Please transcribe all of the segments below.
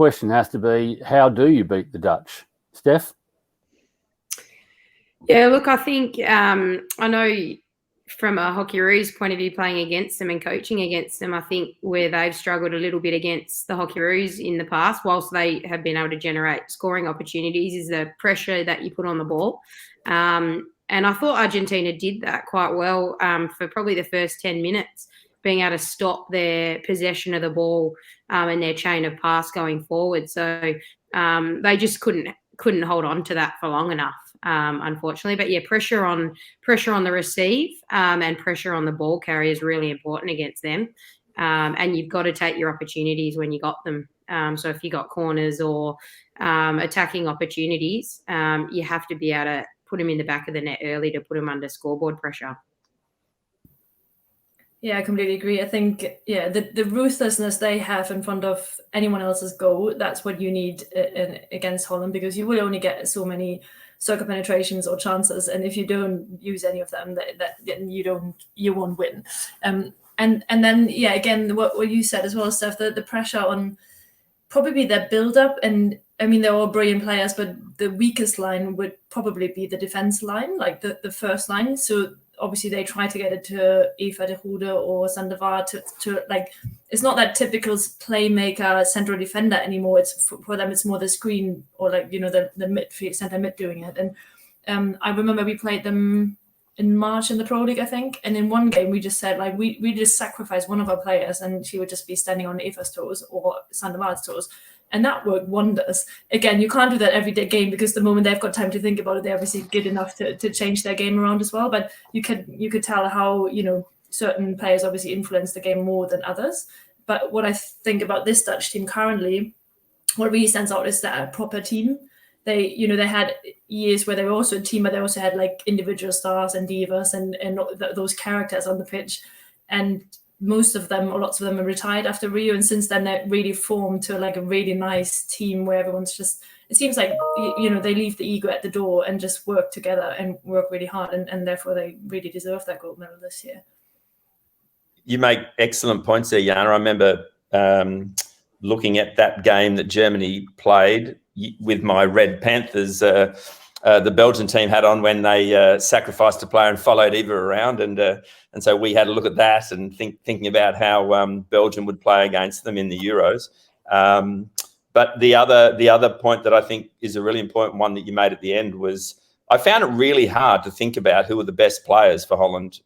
question has to be, how do you beat the Dutch? Steph? Yeah, look, I think I know from a Hockeyroos point of view, playing against them and coaching against them, I think where they've struggled a little bit against the Hockeyroos in the past, whilst they have been able to generate scoring opportunities, is the pressure that you put on the ball. And I thought Argentina did that quite well for probably the first 10 minutes, being able to stop their possession of the ball and their chain of pass going forward. So they just couldn't hold on to that for long enough. Unfortunately, but yeah, pressure on the receive and pressure on the ball carry is really important against them, and you've got to take your opportunities when you got them. So if you got corners or attacking opportunities, you have to be able to put them in the back of the net early to put them under scoreboard pressure. Yeah, I completely agree. I think, the ruthlessness they have in front of anyone else's goal, that's what you need against Holland, because you will only get so many circle penetrations or chances, and if you don't use any of them, then you won't win. And then again, what you said as well, Steph, the pressure on probably their build up, and I mean they're all brilliant players, but the weakest line would probably be the defense line, like the first line. So obviously they try to get it to Eva de Rode or Sandoval to like, it's not that typical playmaker central defender anymore. It's for them, it's more the screen or like, the midfield, center mid doing it. And I remember we played them in March in the Pro League, I think. And in one game we just said like, we just sacrificed one of our players and she would just be standing on Eva's toes or Sandoval's toes. And that worked wonders. Again, you can't do that every day game, because the moment they've got time to think about it, they're obviously good enough to change their game around as well. But you could tell how, certain players obviously influence the game more than others. But what I think about this Dutch team currently, what really stands out is that a proper team. They, they had years where they were also a team, but they also had like individual stars and divas and those characters on the pitch. And most of them, or lots of them, are retired after Rio, and since then they really formed to like a really nice team where everyone's just, it seems like they leave the ego at the door and just work together and work really hard, and therefore they really deserve that gold medal this year. You make excellent points there, Janne. I remember looking at that game that Germany played with my Red Panthers. The Belgian team had on when they sacrificed a player and followed Eva around, and so we had a look at that and thinking about how Belgium would play against them in the Euros. But the other point that I think is a really important one that you made at the end was, I found it really hard to think about who are the best players for Holland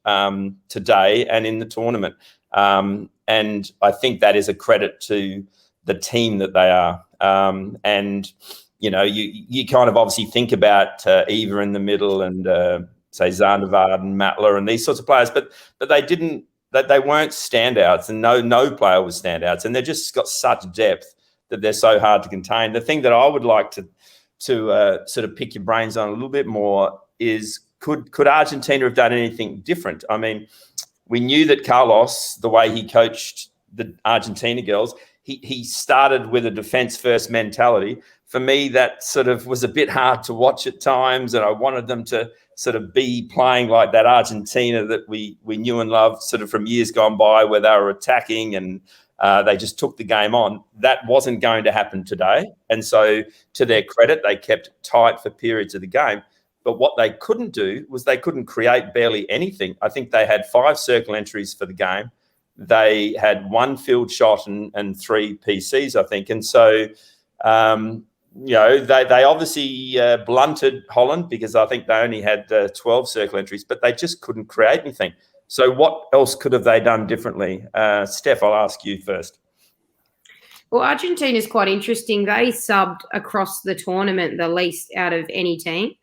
today and in the tournament, and I think that is a credit to the team that they are, and. You kind of obviously think about Eva in the middle and say Zandervaart and Müller and these sorts of players, but they weren't standouts, and no player was standouts, and they've just got such depth that they're so hard to contain. The thing that I would like to sort of pick your brains on a little bit more is, could Argentina have done anything different? I mean, we knew that Carlos, the way he coached the Argentina girls, he started with a defense-first mentality. For me, that sort of was a bit hard to watch at times, and I wanted them to sort of be playing like that Argentina that we knew and loved sort of from years gone by, where they were attacking and they just took the game on. That wasn't going to happen today. And so to their credit, they kept tight for periods of the game. But what they couldn't do was they couldn't create barely anything. I think they had 5 circle entries for the game. They had 1 field shot and 3 PCs, I think. And so, they obviously blunted Holland, because I think they only had 12 circle entries, but they just couldn't create anything. So what else could have they done differently? Steph, I'll ask you first. Well, Argentina is quite interesting. They subbed across the tournament the least out of any team.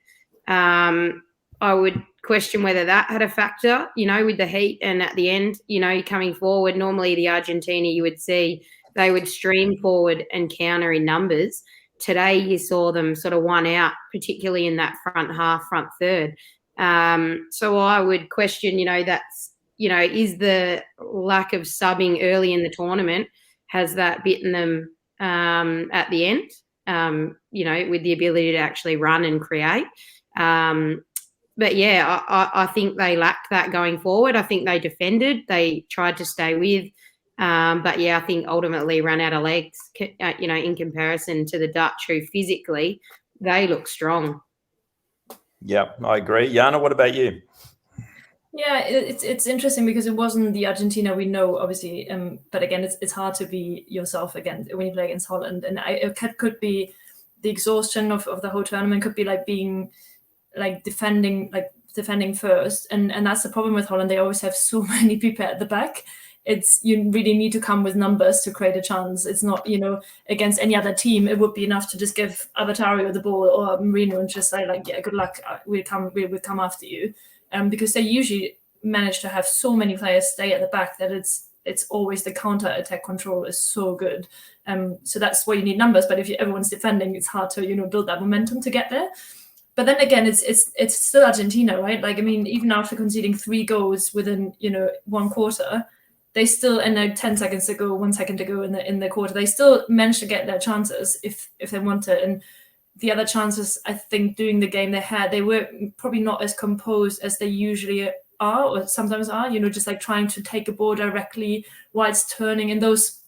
I would question whether that had a factor, with the heat and at the end, coming forward. Normally the Argentina, you would see they would stream forward and counter in numbers. Today you saw them sort of one out, particularly in that front half, front third. So I would question, that's, is the lack of subbing early in the tournament, has that bitten them at the end, with the ability to actually run and create. But yeah, I think they lacked that going forward. I think they defended. They tried to stay with But yeah, I think ultimately run out of legs, in comparison to the Dutch, who physically they look strong. Yeah, I agree. Janne, what about you? Yeah, it's interesting because it wasn't the Argentina we know, obviously. But again, it's hard to be yourself again when you play against Holland, and it could be the exhaustion of the whole tournament. Could be like being like defending first, and that's the problem with Holland. They always have so many people at the back. You really need to come with numbers to create a chance. It's not, against any other team, it would be enough to just give Avatario the ball or Marino and just say like, yeah, good luck. We'll come after you. Because they usually manage to have so many players stay at the back that it's always the counter attack control is so good. So that's why you need numbers. But if everyone's defending, it's hard to build that momentum to get there. But then again, it's still Argentina, right? Like, I mean, even after conceding 3 goals within one quarter, they still, and 10 seconds to go, 1 second to go in the quarter, they still managed to get their chances if they want to. And the other chances, I think, during the game they were probably not as composed as they usually are or sometimes are, just like trying to take a ball directly while it's turning, and those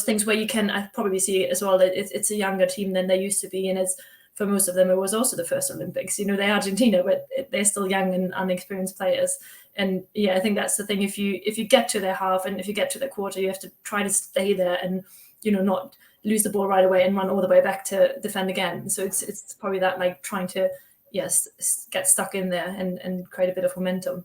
things where I probably see as well that it's a younger team than they used to be, and it's for most of them it was also the first Olympics. They're Argentina, but they're still young and unexperienced players. And yeah, I think that's the thing. If you get to their half and if you get to the quarter, you have to try to stay there and not lose the ball right away and run all the way back to defend again. So it's probably that, like, trying to get stuck in there and create a bit of momentum.